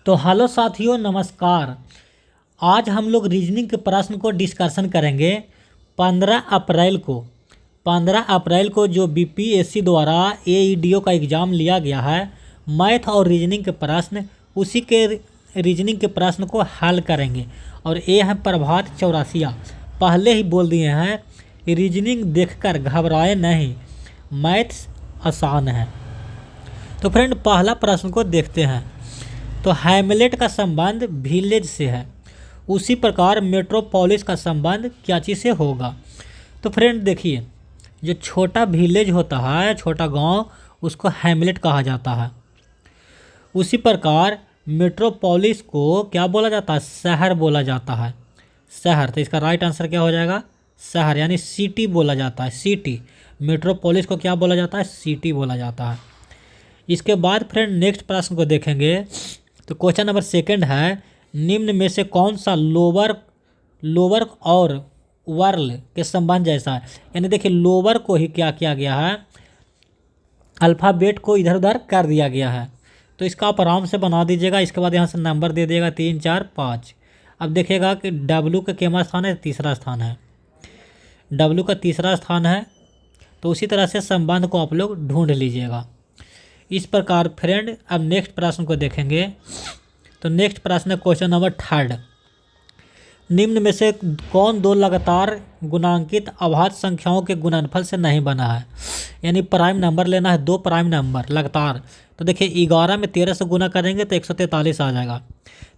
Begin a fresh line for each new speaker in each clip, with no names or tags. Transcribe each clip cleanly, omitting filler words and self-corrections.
तो हेलो साथियों, नमस्कार। आज हम लोग रीजनिंग के प्रश्न को डिस्कशन करेंगे। 15 अप्रैल को 15 अप्रैल को जो बीपीएससी द्वारा एईडीओ का एग्ज़ाम लिया गया है, मैथ और रीजनिंग के प्रश्न, उसी के रीजनिंग के प्रश्न को हल करेंगे। और ये है प्रभात चौरासिया। पहले ही बोल दिए हैं, रीजनिंग देखकर घबराए नहीं, मैथ्स आसान है। तो फ्रेंड, पहला प्रश्न को देखते हैं। तो हैमलेट का संबंध विलेज से है, उसी प्रकार मेट्रोपोलिस का संबंध क्या चीज़ से होगा। तो फ्रेंड देखिए, जो छोटा विलेज होता है, छोटा गांव, उसको हैमलेट कहा जाता है। उसी प्रकार मेट्रोपोलिस को क्या बोला जाता है? शहर बोला जाता है। शहर, तो इसका राइट आंसर क्या हो जाएगा? शहर, यानी सिटी बोला जाता है। सिटी, मेट्रोपोलिस को क्या बोला जाता है? सिटी बोला जाता है। इसके बाद फ्रेंड नेक्स्ट प्रश्न को देखेंगे। तो क्वेश्चन नंबर सेकंड है, निम्न में से कौन सा लोअर और वर्ल के संबंध जैसा है। यानी देखिए, लोअर को ही क्या किया गया है? अल्फ़ाबेट को इधर उधर कर दिया गया है। तो इसका आप आराम से बना दीजिएगा। इसके बाद यहाँ से नंबर दे दिएगा 3, 4, 5। अब देखिएगा कि डब्लू का कितना स्थान है? तीसरा स्थान है। डब्लू का तीसरा स्थान है। तो उसी तरह से संबंध को आप लोग ढूंढ लीजिएगा। इस प्रकार फ्रेंड, अब नेक्स्ट प्रश्न को देखेंगे। तो नेक्स्ट प्रश्न है क्वेश्चन नंबर थर्ड, निम्न में से कौन दो लगातार गुणांकित अभाज्य संख्याओं के गुणनफल से नहीं बना है। यानी प्राइम नंबर लेना है, दो प्राइम नंबर लगातार। तो देखिए, 11 में 13 से गुना करेंगे तो 143 आ जाएगा।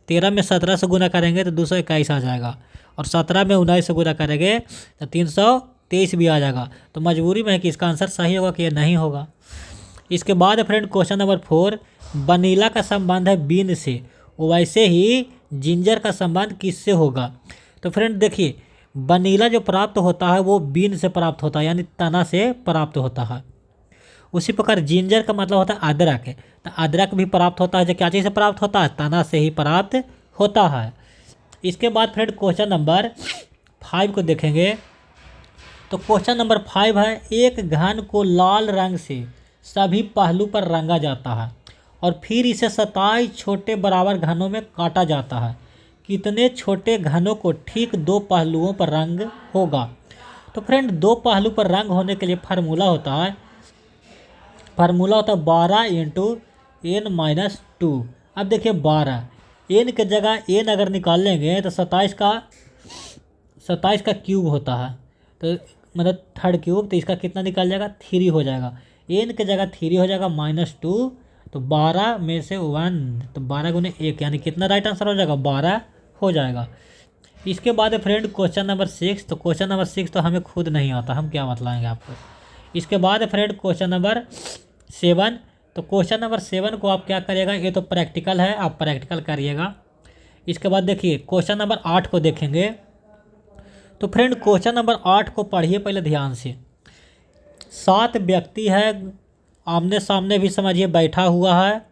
13 में 17 से गुना करेंगे तो 221 आ जाएगा। और 17 में 19 से गुना करेंगे तो 323 भी आ जाएगा। तो मजबूरी में है कि इसका आंसर सही होगा कि ये नहीं होगा। इसके बाद फ्रेंड क्वेश्चन नंबर 4, वनीला का संबंध है बीन से, वैसे ही जिंजर का संबंध किससे होगा। तो फ्रेंड देखिए, वनीला जो प्राप्त होता है वो बीन से प्राप्त होता है, यानी तना से प्राप्त होता है। उसी प्रकार जिंजर का मतलब होता है अदरक। तो अदरक भी प्राप्त होता है, जो क्या चीज़ से प्राप्त होता है? तना से ही प्राप्त होता है। इसके बाद फ्रेंड क्वेश्चन नंबर 5 को देखेंगे। तो क्वेश्चन नंबर 5 है, एक घन को लाल रंग से सभी पहलू पर रंगा जाता है और फिर इसे 27 छोटे बराबर घनों में काटा जाता है। कितने छोटे घनों को ठीक दो पहलुओं पर रंग होगा। तो फ्रेंड, दो पहलू पर रंग होने के लिए फार्मूला होता है 12 इंटू n-2। अब देखिए 12, n के जगह n अगर निकाल लेंगे तो 27 का क्यूब होता है। तो मतलब थर्ड क्यूब, तो इसका कितना निकल जाएगा? 3 हो जाएगा। n के जगह 3 हो जाएगा, -2। तो 12 में से 1, तो 12 गुने 1, यानी कितना राइट आंसर हो जाएगा? 12 हो जाएगा। इसके बाद फ्रेंड क्वेश्चन नंबर 6। तो क्वेश्चन नंबर 6 तो हमें खुद नहीं आता, हम क्या बतलाएंगे आपको। इसके बाद फ्रेंड क्वेश्चन नंबर 7। तो क्वेश्चन नंबर 7 को आप क्या करिएगा? ये तो प्रैक्टिकल है, आप प्रैक्टिकल करिएगा। इसके बाद देखिए क्वेश्चन नंबर 8 को देखेंगे। तो फ्रेंड क्वेश्चन नंबर 8 को पढ़िए पहले ध्यान से। 7 व्यक्ति है, आमने सामने भी समझिए बैठा हुआ है।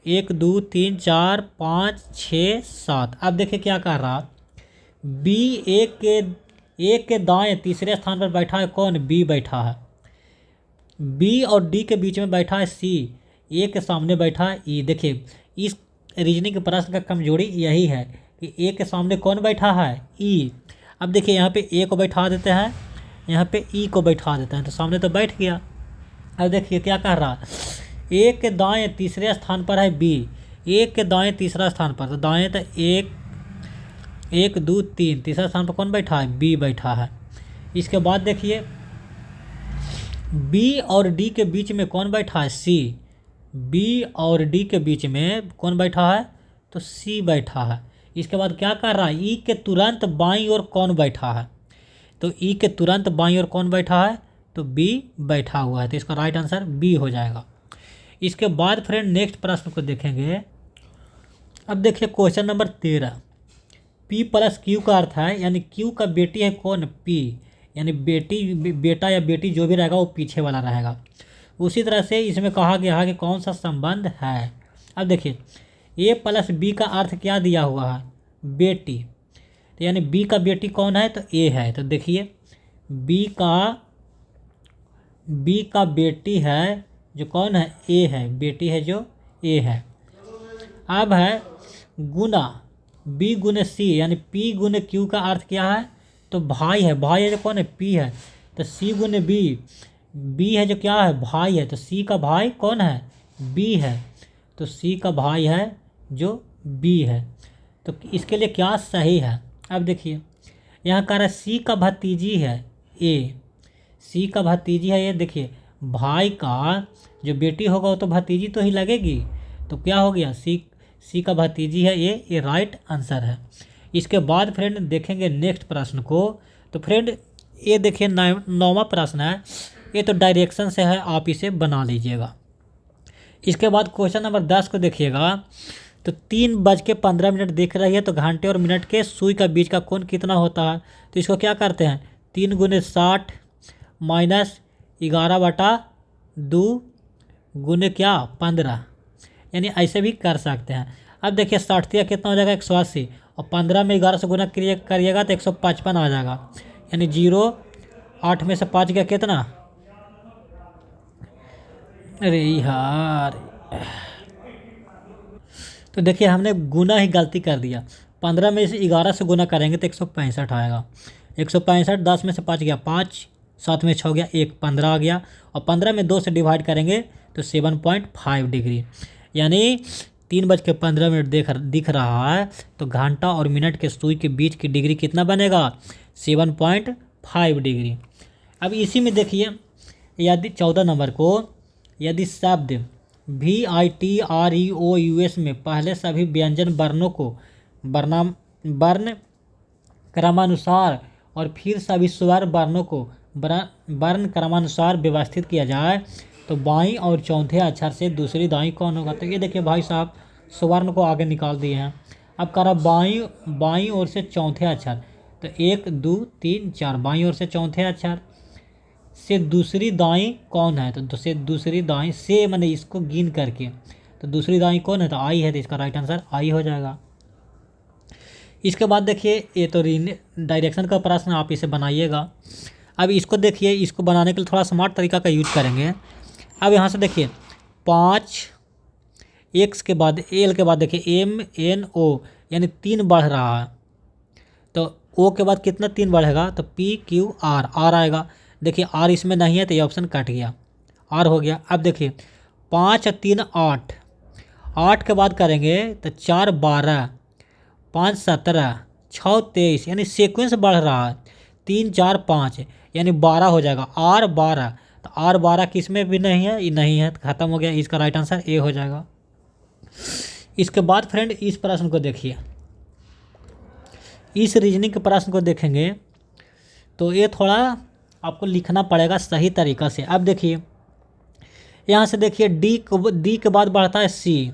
1, 2, 3, 4, 5, 6, 7। अब देखिए क्या कर रहा, बी एक के दाएं तीसरे स्थान पर बैठा है कौन? बी बैठा है। बी और डी के बीच में बैठा है सी। ए के सामने बैठा है ई। देखिए, इस रीजनिंग के प्रश्न का कमजोरी यही है कि ए के सामने कौन बैठा है? ई। अब देखिए, यहाँ पे ए को बैठा देते हैं, यहाँ पे ई को बैठा देते हैं, तो सामने तो बैठ गया। अब देखिए क्या कर रहा, एक के दाएं तीसरे स्थान पर है बी, एक के दाएं तीसरा स्थान पर। तो दाएं तो 1, 2, 3, तीसरा स्थान पर कौन बैठा है? बी बैठा है। इसके बाद देखिए, बी और डी के बीच में कौन बैठा है? सी। बी और डी के बीच में कौन बैठा है? तो सी बैठा है। इसके बाद क्या कर रहा है? ई के तुरंत बाईं ओर कौन बैठा है? तो ई के तुरंत बाईं ओर कौन बैठा है? तो बी बैठा हुआ है। तो इसका राइट आंसर बी हो जाएगा। इसके बाद फ्रेंड नेक्स्ट प्रश्न को देखेंगे। अब देखिए question number 13, P plus Q का अर्थ है, यानी क्यू का बेटी है कौन? P, यानी बेटा या बेटी जो भी रहेगा वो पीछे वाला रहेगा। उसी तरह से इसमें कहा गया है कि कौन सा संबंध है। अब देखिए, A प्लस बी का अर्थ क्या दिया हुआ है? बेटी। तो यानी B का बेटी कौन है? तो A है। तो देखिए, B का बेटी है जो कौन है? A है। बेटी है जो A है। अब है गुना बी गुने सी, यानी पी गुने क्यू का अर्थ क्या है, तो भाई है, भाई है जो कौन है, पी है, तो सी गुने बी, बी है जो क्या है, भाई है, तो सी का भाई कौन है, बी है, तो सी का भाई है जो बी है। तो इसके लिए क्या सही है, अब देखिए यहाँ कह रहा है सी का भतीजी है ए, सी का भतीजी है ये, देखिए भाई का जो बेटी होगा वो तो भतीजी तो ही लगेगी, तो क्या हो गया, सी का भतीजी है ये राइट आंसर है। इसके बाद फ्रेंड देखेंगे नेक्स्ट प्रश्न को। तो फ्रेंड ये देखिए 9वां प्रश्न है, ये तो डायरेक्शन से है, आप इसे बना लीजिएगा। इसके बाद क्वेश्चन नंबर 10 को देखिएगा। तो 3:15 दिख रही है, तो घंटे और मिनट के सुई का बीच का कोण कितना होता है, तो इसको क्या करते हैं 3 गुने 60 माइनस 11/2 गुने क्या 15, यानी ऐसे भी कर सकते हैं। अब देखिए 60 कितना हो जाएगा 180, और 15 में 11 से गुना करिएगा तो 155 आ जाएगा, यानी 0 8 में से 5 गया कितना, अरे यार, तो देखिए हमने गुना ही गलती कर दिया, 15 में से 11 से गुना करेंगे तो 165 आएगा, 165 10 में से 5 गया 5, 7 में 6 गया 1, 15 आ गया, और 15 में 2 से डिवाइड करेंगे तो 7.5 डिग्री, यानी 3:15 दिख रहा है, तो घंटा और मिनट के सुई के बीच की डिग्री कितना बनेगा 7.5 डिग्री। अब इसी में देखिए यदि 14 नंबर को, यदि शब्द VITREOUS में पहले सभी व्यंजन वर्णों को वर्ण क्रमानुसार और फिर सभी स्वर वर्णों को वर्ण क्रमानुसार व्यवस्थित किया जाए तो बाईं और चौथे अक्षर से दूसरी दाईं कौन होगा, तो ये देखिए भाई साहब स्वर्ण को आगे निकाल दिए हैं। अब कह रहा बाईं ओर से चौथे अक्षर, तो 1 2 3 4 बाईं ओर से चौथे अक्षर से दूसरी दाईं कौन है, तो से दूसरी दाईं से मैंने इसको गिन करके, तो दूसरी दाईं कौन है, तो आई है, तो इसका राइट आंसर आई हो जाएगा। इसके बाद देखिए ये तो डायरेक्शन का प्रश्न, आप इसे बनाइएगा। अब इसको देखिए, इसको बनाने के लिए थोड़ा स्मार्ट तरीका का यूज करेंगे। अब यहाँ से देखिए 5 एक्स के बाद एल के बाद देखिए MNO, यानी 3 बढ़ रहा है, तो ओ के बाद कितना 3 बढ़ेगा, तो PQR आर आएगा, देखिए आर इसमें नहीं है तो ये ऑप्शन कट गया, आर हो गया। अब देखिए 5 और 3 8, 8 के बाद करेंगे तो 4 12, 5 17, 6 23, यानी सीक्वेंस बढ़ रहा है, 3 4 5 यानी 12 हो जाएगा, R 12, तो R 12 किस में भी नहीं है, ये नहीं है, तो ख़त्म हो गया, इसका राइट आंसर ए हो जाएगा। इसके बाद फ्रेंड इस प्रश्न को देखिए, इस रीजनिंग के प्रश्न को देखेंगे तो ये थोड़ा आपको लिखना पड़ेगा सही तरीक़ा से। अब देखिए यहाँ से देखिए डी के बाद बढ़ता है सी,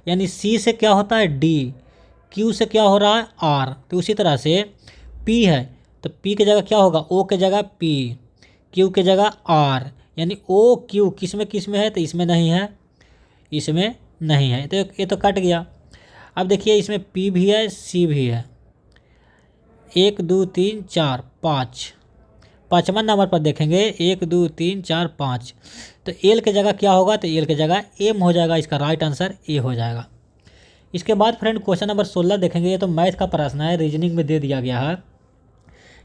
यानी सी से क्या होता है डी, क्यू से क्या हो रहा है आर, तो उसी तरह से पी है तो पी की जगह क्या होगा, ओ के जगह पी, क्यू के जगह आर, यानी ओ क्यू किस में है, तो इसमें नहीं है, इसमें नहीं है, तो ये तो कट गया। अब देखिए इसमें पी भी है सी भी है, 1 2 3 4 5, 5वां नंबर पर देखेंगे 1 2 3 4 5, तो एल के जगह क्या होगा, तो एल के जगह एम हो जाएगा, इसका राइट आंसर ए हो जाएगा। इसके बाद फ्रेंड क्वेश्चन नंबर 16 देखेंगे, ये तो मैथ का प्रश्न है, रीजनिंग में दे दिया गया है।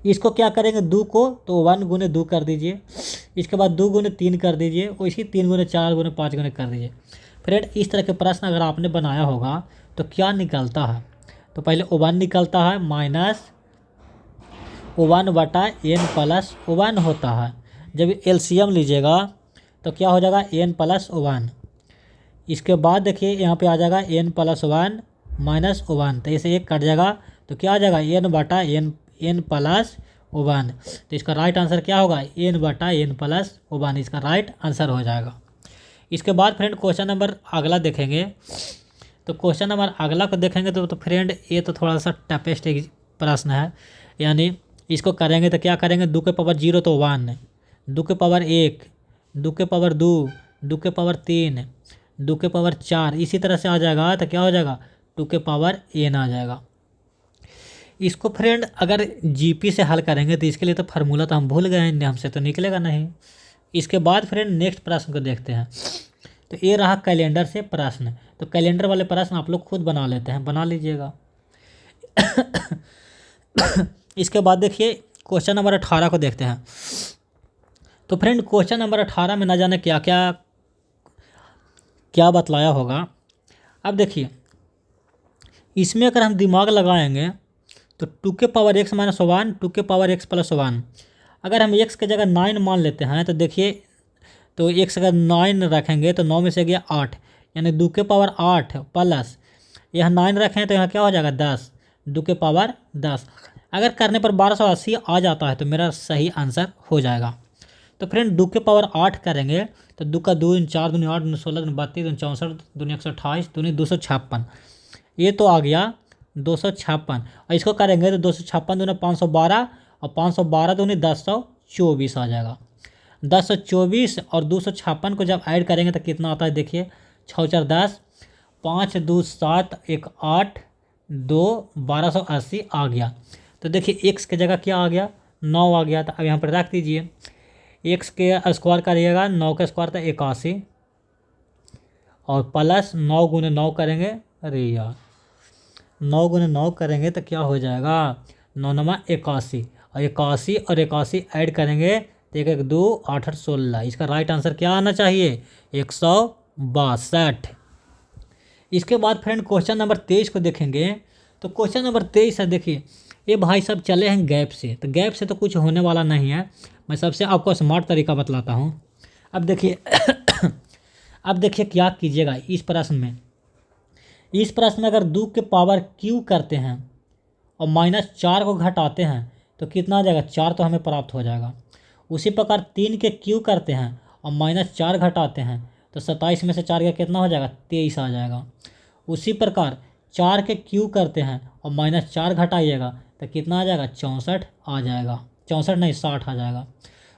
इसको क्या करेंगे, 2 को तो 1 गुने 2 कर दीजिए, इसके बाद 2 गुने 3 कर दीजिए, और इसी 3 गुने 4 गुने 5 गुने कर दीजिए। फ्रेंड इस तरह के प्रश्न अगर आपने बनाया होगा तो क्या निकलता है, तो पहले O1 निकलता है माइनस O1/n+O1 होता है। जब एलसीएम लीजिएगा तो क्या हो जाएगा n+O1। इसके बाद देखिए यहाँ पे आ जाएगा n+1 माइनस O1, तो इसे एक कट जाएगा तो क्या आ जाएगा n/n+O1, तो इसका राइट आंसर क्या होगा n/n+O1, इसका राइट आंसर हो जाएगा। इसके बाद फ्रेंड क्वेश्चन नंबर अगला देखेंगे, तो क्वेश्चन नंबर अगला को देखेंगे तो फ्रेंड ये तो थोड़ा सा टफेस्ट प्रश्न है, यानी इसको करेंगे तो क्या करेंगे, 2 के पावर 0 तो 1, 2 के पावर 1, 2 के पावर 2, 2 के पावर 3, 2 के पावर 4, इसी तरह से आ जाएगा, तो क्या हो जाएगा 2 के पावर n आ जाएगा। इसको फ्रेंड अगर जीपी से हल करेंगे तो इसके लिए तो फार्मूला तो हम भूल गए हैं, हमसे तो निकलेगा नहीं। इसके बाद फ्रेंड नेक्स्ट प्रश्न को देखते हैं, तो ये रहा कैलेंडर से प्रश्न। तो कैलेंडर वाले प्रश्न आप लोग खुद बना लेते हैं, बना लीजिएगा। इसके बाद देखिए क्वेश्चन नंबर 18 को देखते हैं। तो फ्रेंड क्वेश्चन नंबर 18 में ना जाने क्या क्या क्या बतलाया होगा। अब देखिए इसमें अगर हम दिमाग लगाएंगे तो 2 के पावर x-1, 2 के पावर x+1, अगर हम x की जगह 9 मान लेते हैं तो देखिए, तो x अगर 9 रखेंगे तो 9 में से गया 8, यानी 2 के पावर 8 प्लस यह 9 रखें तो यहाँ क्या हो जाएगा 10, 2 के पावर 10। अगर करने पर 1280 आ जाता है तो मेरा सही आंसर हो जाएगा। तो फ्रेंड 2 के पावर 8 करेंगे तो 2 का 2 4 दूनी 8 दूनी 16 दूनी 32 दूनी 64 दूनी 128 दूनी 256, ये तो आ गया 256। और इसको करेंगे तो 256 दूनी 512 और 512 दूनी 1024 आ जाएगा। 1024 और 256 को जब ऐड करेंगे तो कितना आता है देखिए, 6 4 10, 5 2 7 1 8 2 1280 आ गया। तो देखिए x की जगह क्या आ गया 9 आ गया। तो अब यहाँ पर रख दीजिए, x के स्क्वायर करिएगा 9 का स्क्वायर तो 81 और प्लस 9 गुने 9 करेंगे, अरे यार 9 गुने 9 करेंगे तो क्या हो जाएगा 9 9 81 और 81 और 81 ऐड करेंगे तो 1 1 2 8 8 16। इसका राइट आंसर क्या आना चाहिए 162। इसके बाद फ्रेंड क्वेश्चन नंबर 23 को देखेंगे। तो क्वेश्चन नंबर 23 है, देखिए ये भाई सब चले हैं गैप से, तो गैप से तो कुछ होने वाला नहीं है। मैं सबसे आपको स्मार्ट तरीका बतलाता हूँ। अब देखिए अब देखिए क्या कीजिएगा इस प्रश्न में। इस प्रश्न में अगर 2 के पावर क्यू करते हैं और -4 को घटाते हैं तो कितना आ जाएगा 4 तो हमें प्राप्त हो जाएगा। उसी प्रकार 3 के क्यू करते हैं और -4 घटाते हैं तो 27 में से 4 का कितना हो जाएगा 23 आ जाएगा। उसी प्रकार 4 के क्यू करते हैं और -4 घटाइएगा तो कितना आ जाएगा 64 आ जाएगा, 64 नहीं 60 आ जाएगा।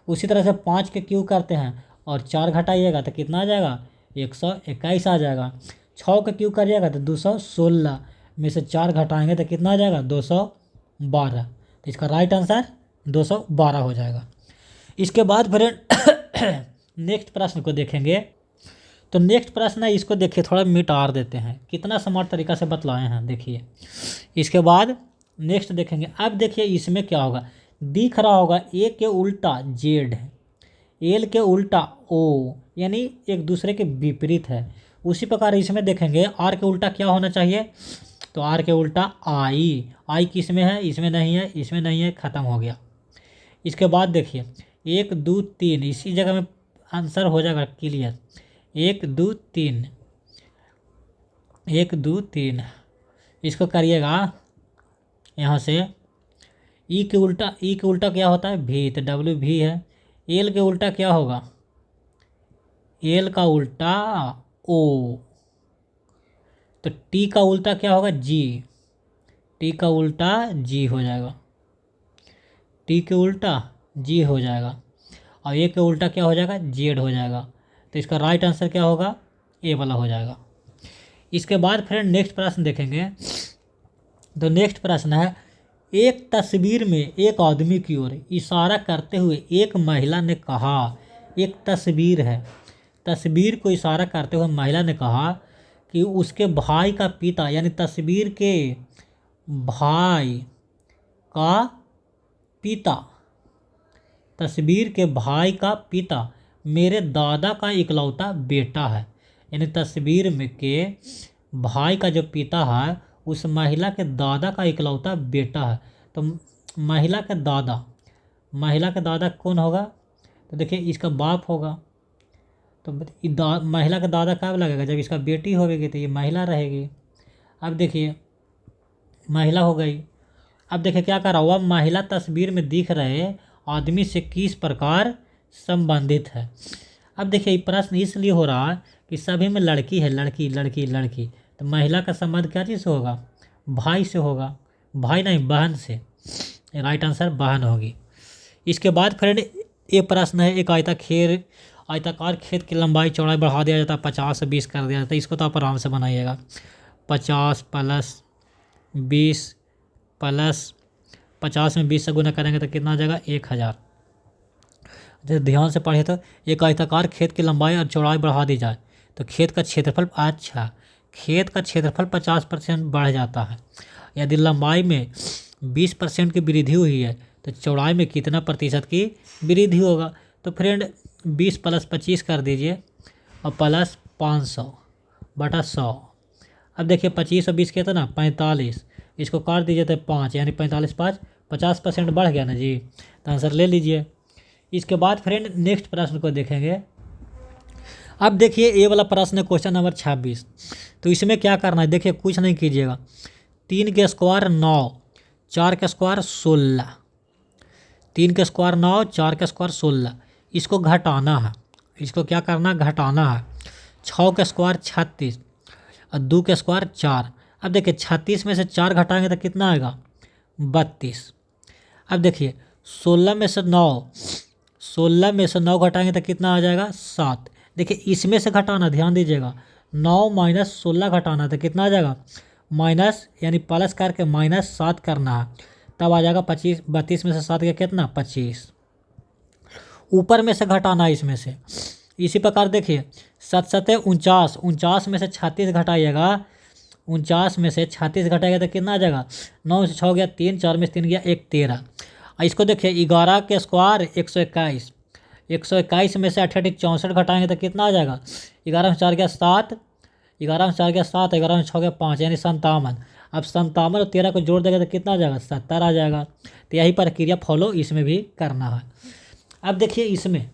उसी तरह से 5 के क्यू करते हैं और 4 घटाइएगा तो कितना आ जाएगा 121 आ जाएगा। 6 का क्यू करिएगा तो 216 में से 4 घटाएंगे तो कितना आ जाएगा 212। तो इसका राइट आंसर 212 हो जाएगा। इसके बाद फिर नेक्स्ट प्रश्न को देखेंगे। तो नेक्स्ट प्रश्न है, इसको देखिए थोड़ा मिटार देते हैं, कितना स्मार्ट तरीका से बतलाए हैं देखिए। इसके बाद नेक्स्ट देखेंगे। अब देखिए इसमें क्या होगा, दिख रहा होगा ए के उल्टा जेड है, एल के उल्टा ओ, यानी एक दूसरे के विपरीत है। उसी प्रकार इसमें देखेंगे आर के उल्टा क्या होना चाहिए, तो आर के उल्टा आई किस में है, इसमें नहीं है, इसमें नहीं है, ख़त्म हो गया। इसके बाद देखिए 1 2 3, इसी जगह में आंसर हो जाएगा क्लियर। 1 2 3, 1 2 3, इसको करिएगा यहाँ से। ई के उल्टा क्या होता है भी, तो डब्ल्यू भी है। एल के उल्टा क्या होगा, एल का उल्टा ओ, तो टी का उल्टा क्या होगा जी, टी का उल्टा जी हो जाएगा, टी के उल्टा जी हो जाएगा। और ए के उल्टा क्या हो जाएगा जेड हो जाएगा। तो इसका राइट आंसर क्या होगा ए वाला हो जाएगा। इसके बाद फ्रेंड नेक्स्ट प्रश्न देखेंगे। तो नेक्स्ट प्रश्न है, एक तस्वीर में एक आदमी की ओर इशारा करते हुए एक महिला ने कहा, एक तस्वीर है, तस्वीर को इशारा करते हुए महिला ने कहा कि उसके भाई का पिता, यानी तस्वीर के भाई का पिता, तस्वीर के भाई का पिता मेरे दादा का इकलौता बेटा है। यानी तस्वीर में के भाई का जो पिता है उस महिला के दादा का इकलौता बेटा है। तो महिला के दादा कौन होगा, तो देखिए इसका बाप होगा। तो महिला का दादा कब लगेगा, जब इसका बेटी होगी तो ये महिला रहेगी। अब देखिए महिला हो गई। अब देखिए क्या कर रहा हुआ, महिला तस्वीर में दिख रहे आदमी से किस प्रकार संबंधित है। अब देखिए ये प्रश्न इसलिए हो रहा है कि सभी में लड़की है, लड़की लड़की लड़की, तो महिला का संबंध क्या चीज़ से होगा, भाई से होगा, भाई नहीं बहन से। राइट आंसर बहन होगी। इसके बाद फ्रेंड ये प्रश्न है, एक आयताकार खेत की लंबाई चौड़ाई बढ़ा दिया जाता है, 50 से 20 कर दिया जाता है। इसको तो आप आराम से बनाइएगा। 50 + 20 + 50 में 20 से गुना करेंगे तो कितना आ जाएगा 1000। जब ध्यान से पढ़े तो एक आयताकार खेत की लंबाई और चौड़ाई बढ़ा दी जाए तो खेत का क्षेत्रफल, अच्छा खेत का क्षेत्रफल 50% बढ़ जाता है। यदि लंबाई में 20% की वृद्धि हुई है तो चौड़ाई में कितना प्रतिशत की वृद्धि होगा। तो फ्रेंड 20 + 25 कर दीजिए और प्लस 500/100। अब देखिए 25 और 20 कितना 45, इसको काट दीजिए तो 5, यानी 45 5 50% बढ़ गया ना जी। तो आंसर ले लीजिए। इसके बाद फ्रेंड नेक्स्ट प्रश्न को देखेंगे। अब देखिए ये वाला प्रश्न है क्वेश्चन नंबर 26। तो इसमें क्या करना है, देखिए कुछ नहीं कीजिएगा। 3 के स्क्वायर 9, 4 के स्क्वायर 16, 3 के स्क्वायर 9, 4 के स्क्वायर 16, इसको घटाना है। इसको क्या करना है, घटाना है। 6 के स्क्वायर 36 और 2 के स्क्वायर 4। अब देखिए 36 में से 4 घटाएंगे तो कितना आएगा 32। अब देखिए 16 में से 9 घटाएंगे तो कितना आ जाएगा 7। देखिए इसमें से घटाना, ध्यान दीजिएगा, 9 - 16 घटाना तो कितना आ जाएगा माइनस, यानी प्लस करके -7 करना है, तब आ जाएगा 25। 32 में से 7 का कितना 25। ऊपर में से घटाना है इसमें से। इसी प्रकार देखिए 7 × 7 = 49, 49 में से 36 घटाइएगा, 49 में से 36 घटाएगा तो कितना आ जाएगा 9 में से 6 गया 3, 4 में से 3 गया 1, 13। इसको देखिए 11 के स्क्वायर 121, 121 में से 8 × 64 घटाएंगे तो कितना आ जाएगा 11 में 4 गया 7, 11 में 4 गया 7, 11 में 6 गया 5, यानी 57। अब 57 और 13 को जोड़ देगा तो कितना आ जाएगा 70 आ जाएगा। तो यही प्रक्रिया फॉलो इसमें भी करना है। अब देखिए इसमें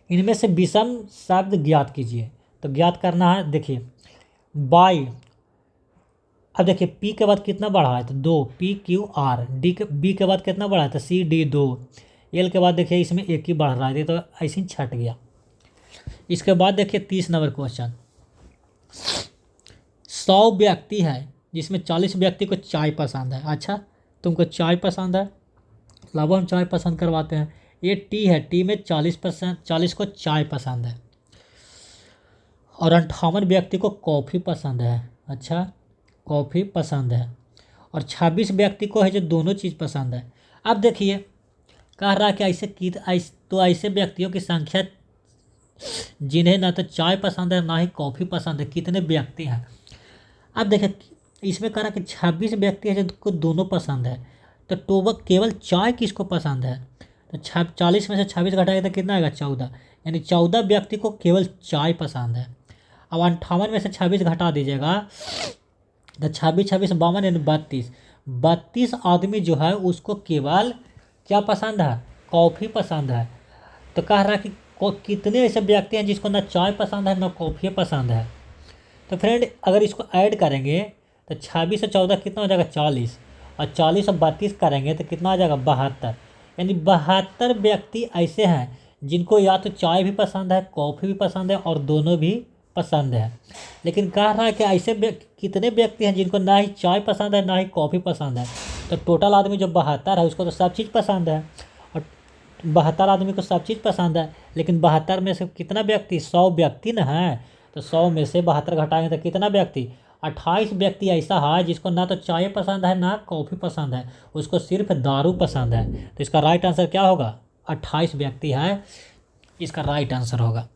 इनमें से विषम शब्द ज्ञात कीजिए। तो ज्ञात करना है, देखिए बाई। अब देखिए पी के बाद कितना बढ़ा है तो 2, PQR। बी के बाद कितना बढ़ा है तो CD 2। एल के बाद देखिए इसमें एक ही बढ़ रहा है तो ऐसे ही छट गया। इसके बाद देखिए 30 नंबर क्वेश्चन। 100 व्यक्ति है जिसमें 40 व्यक्ति को चाय पसंद है। अच्छा, तुमको चाय पसंद है, लब हम चाय पसंद करवाते हैं। ये टी है, टी में 40% को चाय पसंद है। और 58 व्यक्ति को कॉफ़ी पसंद है। अच्छा, कॉफ़ी पसंद है। और 26 व्यक्ति को है जो दोनों चीज़ पसंद है। अब देखिए कह रहा है कि ऐसे व्यक्तियों की संख्या जिन्हें ना तो चाय पसंद है ना ही कॉफ़ी पसंद है, कितने व्यक्ति हैं। अब देखिए इसमें कह रहा है कि 26 व्यक्ति है जिनको दोनों पसंद है, तो केवल चाय किसको पसंद है। तो 40 में से 26 घटाएगा तो कितना आएगा 14, यानी 14 व्यक्ति को केवल चाय पसंद है। अब 58 में से 26 घटा दीजिएगा तो 26 26 52 यानी 32 आदमी जो है उसको केवल क्या पसंद है, कॉफ़ी पसंद है। तो कह रहा है कि कितने ऐसे व्यक्ति हैं जिसको ना चाय पसंद है ना कॉफ़ी पसंद है। तो फ्रेंड अगर इसको ऐड करेंगे तो 26 से 14 कितना हो जाएगा 40, और 40 और 32 करेंगे तो कितना आ जाएगा 72, यानी 72 व्यक्ति ऐसे हैं जिनको या तो चाय भी पसंद है कॉफ़ी भी पसंद है और दोनों भी पसंद है। लेकिन कह रहा है कि ऐसे कितने व्यक्ति हैं जिनको ना ही चाय पसंद है ना ही कॉफ़ी पसंद है। तो टोटल आदमी जो 72 है उसको तो सब चीज़ पसंद है, और 72 आदमी को सब चीज़ पसंद है। लेकिन 72 में से कितना व्यक्ति 100 व्यक्ति ना है, तो 100 में से 72 घटाएंगे तो कितना व्यक्ति 28 व्यक्ति ऐसा है जिसको ना तो चाय पसंद है ना कॉफ़ी पसंद है, उसको सिर्फ दारू पसंद है। तो इसका राइट आंसर क्या होगा 28 व्यक्ति है, इसका राइट आंसर होगा।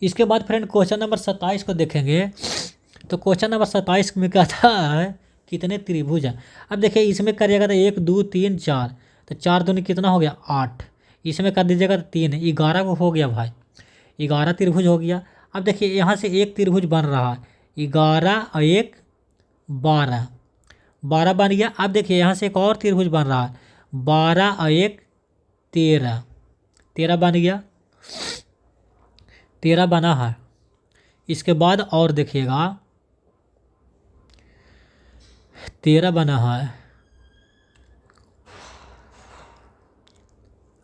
इसके बाद फ्रेंड क्वेश्चन नंबर 27 को देखेंगे। तो क्वेश्चन नंबर 27 में कहता है कितने त्रिभुज हैं। अब देखिए इसमें करिएगा तो 1 2 3 4, तो 4 दूनी कितना हो गया 8। इसमें कर दीजिएगा तो 3, 11 को हो गया भाई, 11 त्रिभुज हो गया। अब देखिए यहाँ से एक त्रिभुज बन रहा है, 11 और 1 12, 12 बन गया। अब देखिए यहाँ से एक और त्रिभुज बन रहा है, 12 और 1 13, 13 बन गया, 13 बना है। इसके बाद और देखिएगा 13 बना है।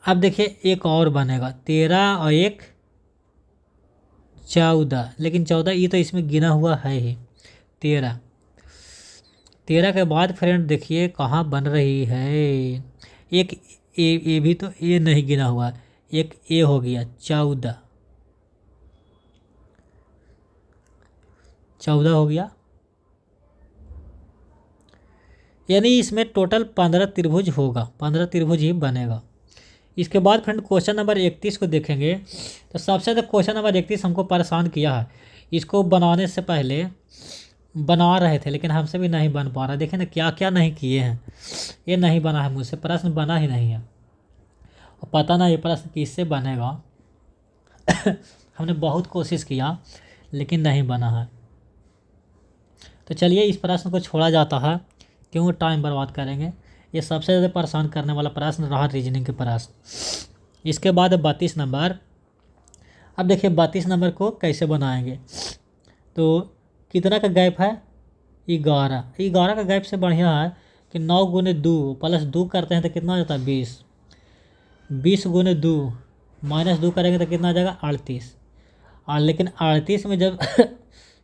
अब देखिए एक और बनेगा 13 और 1 14, लेकिन 14 ये तो इसमें गिना हुआ है ही। 13 के बाद फ्रेंड देखिए कहाँ बन रही है, एक ए भी तो ए नहीं गिना हुआ, एक ए हो गया 14 हो गया, यानी इसमें टोटल 15 त्रिभुज होगा, 15 त्रिभुज ही बनेगा। इसके बाद फ्रेंड क्वेश्चन नंबर 31 को देखेंगे। तो सबसे ज़्यादा क्वेश्चन नंबर 31 हमको परेशान किया है। इसको बनाने से पहले बना रहे थे लेकिन हमसे भी नहीं बन पा रहा। देखिए ना क्या क्या नहीं किए हैं। ये नहीं बना है मुझसे, प्रश्न बना ही नहीं है और पता ना ये प्रश्न किससे बनेगा। हमने बहुत कोशिश किया लेकिन नहीं बना है। तो चलिए इस प्रश्न को छोड़ा जाता है, क्यों टाइम बर्बाद करेंगे। ये सबसे ज़्यादा परेशान करने वाला प्रश्न रहा रीजनिंग के प्रश्न। इसके बाद 32 नंबर। अब देखिए 32 नंबर को कैसे बनाएंगे। तो कितना का गैप है, 11। 11 का गैप से बढ़िया है कि 9 गुने 2 प्लस 2 करते हैं तो कितना हो जाता है 20। 20 गुने 2 माइनस 2 करेंगे तो कितना आ जाएगा 38। और लेकिन 38 में जब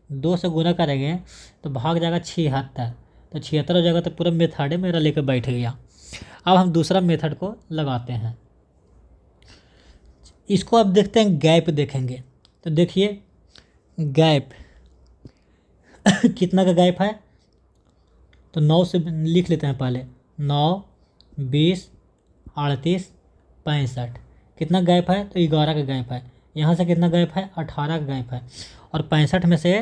2 से गुना करेंगे तो भाग जाएगा 76। तो 76 हो जाएगा। तो पूरा मेथड है मेरा लेकर बैठ गया। अब हम दूसरा मेथड को लगाते हैं। इसको अब देखते हैं, गैप देखेंगे। तो देखिए गैप कितना का गैप है, तो 9 से लिख लेते हैं पहले। 9, 20, 38, 65। कितना गैप है, तो 11 का गैप है। यहाँ से कितना गैप है, 18 का गैप है। और 65 में से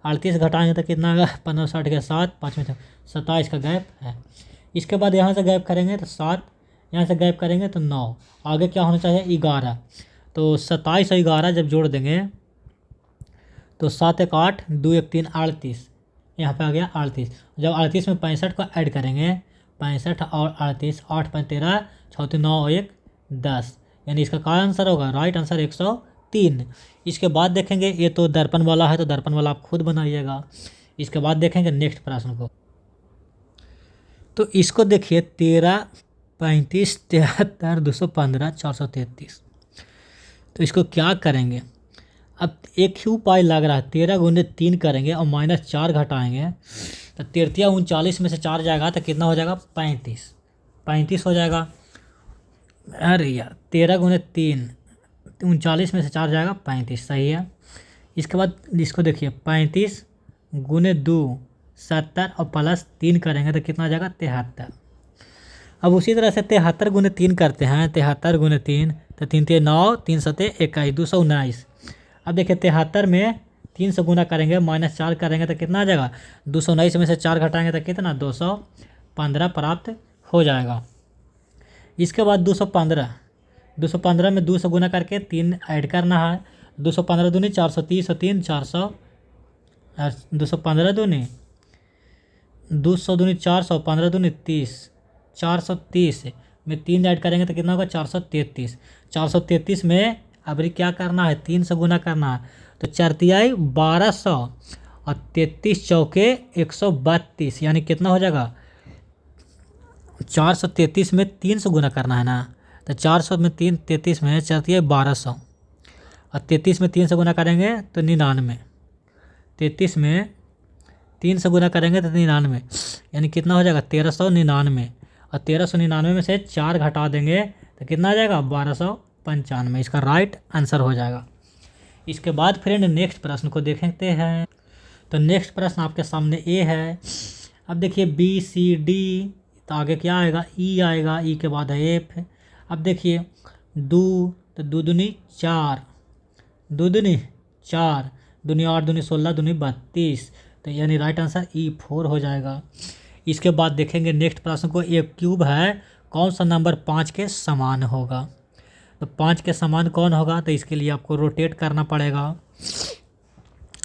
38 घटाएंगे तो कितना आएगा, 15, 60 के 7, 5 में 27 का गैप है। इसके बाद यहाँ से गैप करेंगे तो 7, यहाँ से गैप करेंगे तो 9, आगे क्या होना चाहिए 11। तो 27 और 11 जब जोड़ देंगे तो 7 एक 8, 2 एक 3, 38। यहाँ पे आ गया 38। जब 38 में 65 को ऐड करेंगे, 65 और 38, 8 5 13, 6 9 और 1 10, यानी इसका क्या आंसर होगा, राइट आंसर 103। इसके बाद देखेंगे, ये तो दर्पण वाला है तो दर्पण वाला आप खुद बनाइएगा। इसके बाद देखेंगे नेक्स्ट प्रश्न को। तो इसको देखिए 13, 35, 73, 215, 433। तो इसको क्या करेंगे, अब एक ही उपाय लग रहा है। 13 गुने 3 करेंगे और माइनस 4 घटाएंगे तो 13 39 में से 4 जाएगा तो कितना हो जाएगा 35। 35 हो जाएगा। अरे यार 13 गुने 3, 39 में से 4 जाएगा 35, सही है। इसके बाद इसको देखिए 35 गुने 2 70 और प्लस 3 करेंगे तो कितना आ जाएगा 73। अब उसी तरह से 73 गुने 3 करते हैं। 73 गुने 3 तो 3 3 9, 3 7 21, 219। अब देखिए 73 में 3 से गुना करेंगे, माइनस 4 करेंगे तो कितना आ जाएगा 219 में से 4 घटाएंगे तो कितना 215 प्राप्त हो जाएगा। इसके बाद 215 में 2 से गुना करके 3 ऐड करना है। 215 दूनी 430 और 3 400, 215 दूनी 200 दूनी 400, 15 दूनी 30, 430 में 3 ऐड करेंगे तो कितना होगा 433। 433 में अभी क्या करना है, 3 से गुना करना है। तो 4 तिहाई 1200 और 33 चौके 132, यानी कितना हो जाएगा 433 में 3 से गुना करना है ना। तो 400 में 3, 33 में 4 तिहाई 1200 और 33 में 3 से गुना करेंगे तो 99। 33 में 3 से गुना करेंगे तो 99, यानी कितना हो जाएगा 1399। और 1399 में से 4 घटा देंगे तो कितना आ जाएगा 1295। इसका राइट आंसर हो जाएगा। इसके बाद फ्रेंड नेक्स्ट प्रश्न को देखते हैं। तो नेक्स्ट प्रश्न आपके सामने ए है। अब देखिए बी सी डी, तो आगे क्या आएगा ई आएगा, ई के बाद है एफ। अब देखिए 2, तो 2 दूनी 4, 2 दूनी 4, दूनी 8, दूनी 16, दूनी 32, तो यानी राइट आंसर E4 हो जाएगा। इसके बाद देखेंगे नेक्स्ट प्रश्न को, एक क्यूब है, कौन सा नंबर 5 के समान होगा। तो 5 के समान कौन होगा, तो इसके लिए आपको रोटेट करना पड़ेगा।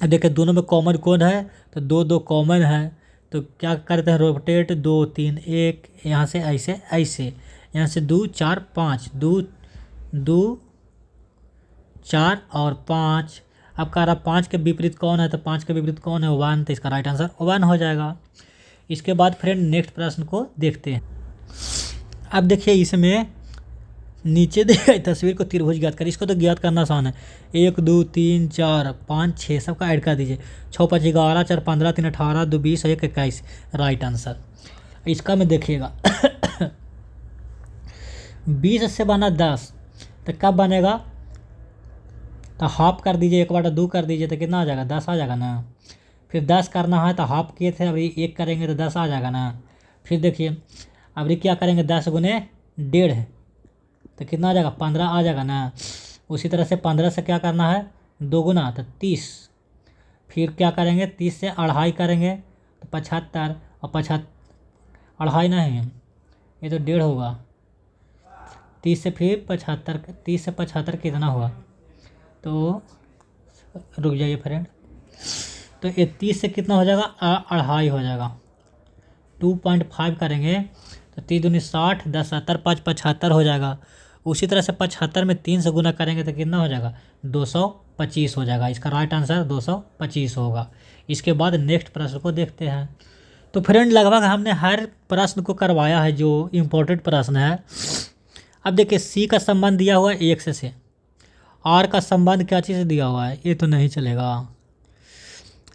अब देखिए दोनों में कॉमन कौन है, तो 2 2 कॉमन है। तो क्या करते हैं रोटेट, 2 3 1, यहाँ से ऐसे ऐसे, यहाँ से 2 4 5, 2 2 4 और 5। अब कह रहा 5 के विपरीत कौन है, तो 5 के विपरीत कौन है 1, तो इसका राइट आंसर 1 हो जाएगा। इसके बाद फ्रेंड नेक्स्ट प्रश्न को देखते हैं। अब देखिए इसमें नीचे देखिए तस्वीर को त्रिभुज ज्ञात करें। इसको तो ज्ञात करना आसान है। 1 2 3 4 5 6 सबका ऐड कर दीजिए। 6 5 11, 4 15, 3 18, 2 20 और 1 21, राइट आंसर। इसका में देखिएगा 20 से बना 10, तो कब बनेगा, तो हाफ कर दीजिए, 1/2 कर दीजिए तो कितना आ जाएगा 10 आ जाएगा ना। फिर 10 करना है तो हाफ किए थे, अभी 1 करेंगे तो 10 आ जाएगा ना। फिर देखिए अभी क्या करेंगे 10 गुने 1.5, तो कितना आ जाएगा 15 आ जाएगा ना। उसी तरह से 15 से क्या करना है 2 गुना, तो 30, फिर क्या करेंगे, 30 से अढ़ाई करेंगे तो 75, और 75 अढ़ाई नहीं, ये तो 1.5 होगा। 30 से फिर 75, 30 से 75 कितना हुआ, तो रुक जाइए फ्रेंड, तो ये 30 से कितना हो जाएगा, अढ़ाई हो जाएगा। 2.5 करेंगे तो 30 दूनी 60, 10 70, 5 75 हो जाएगा। उसी तरह से 75 में 3 से गुना करेंगे तो कितना हो जाएगा, 225 हो जाएगा। इसका राइट आंसर 225 होगा। इसके बाद नेक्स्ट प्रश्न को देखते हैं। तो फ्रेंड लगभग हमने हर प्रश्न को करवाया है जो इम्पोर्टेंट प्रश्न है। अब देखिए सी का संबंध दिया हुआ है एक्स से, आर का संबंध क्या चीज़ से दिया हुआ है, ये तो नहीं चलेगा।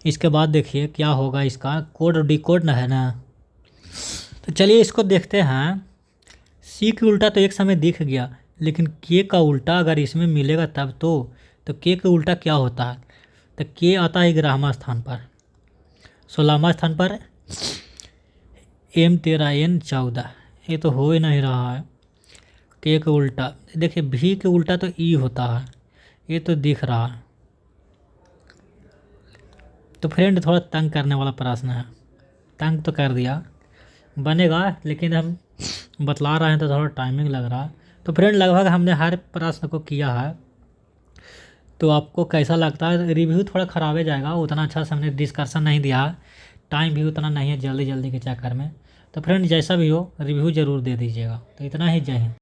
इसके बाद देखिए क्या होगा, इसका कोड और डिकोड ना है ना। तो चलिए इसको देखते हैं। सी की उल्टा तो एक समय दिख गया, लेकिन के का उल्टा अगर इसमें मिलेगा तब तो के का उल्टा क्या होता है, तो के आता है 11वां स्थान पर, 16वां स्थान पर M 13 N 14, ये तो हो ही नहीं रहा है। के का उल्टा देखिए, भी के उल्टा तो ई होता है, ये तो दिख रहा है। तो फ्रेंड थोड़ा तंग करने वाला प्रश्न है, तंग तो कर दिया, बनेगा लेकिन हम बतला रहे हैं तो थोड़ा टाइमिंग लग रहा है। तो फ्रेंड लगभग हमने हर प्रश्न को किया है। तो आपको कैसा लगता है, रिव्यू थोड़ा ख़राब हो जाएगा, उतना अच्छा से हमने डिस्कशन नहीं दिया, टाइम भी उतना नहीं है जल्दी जल्दी के चक्कर में। तो फ्रेंड जैसा भी हो रिव्यू ज़रूर दे दीजिएगा। तो इतना ही, जय हिंद।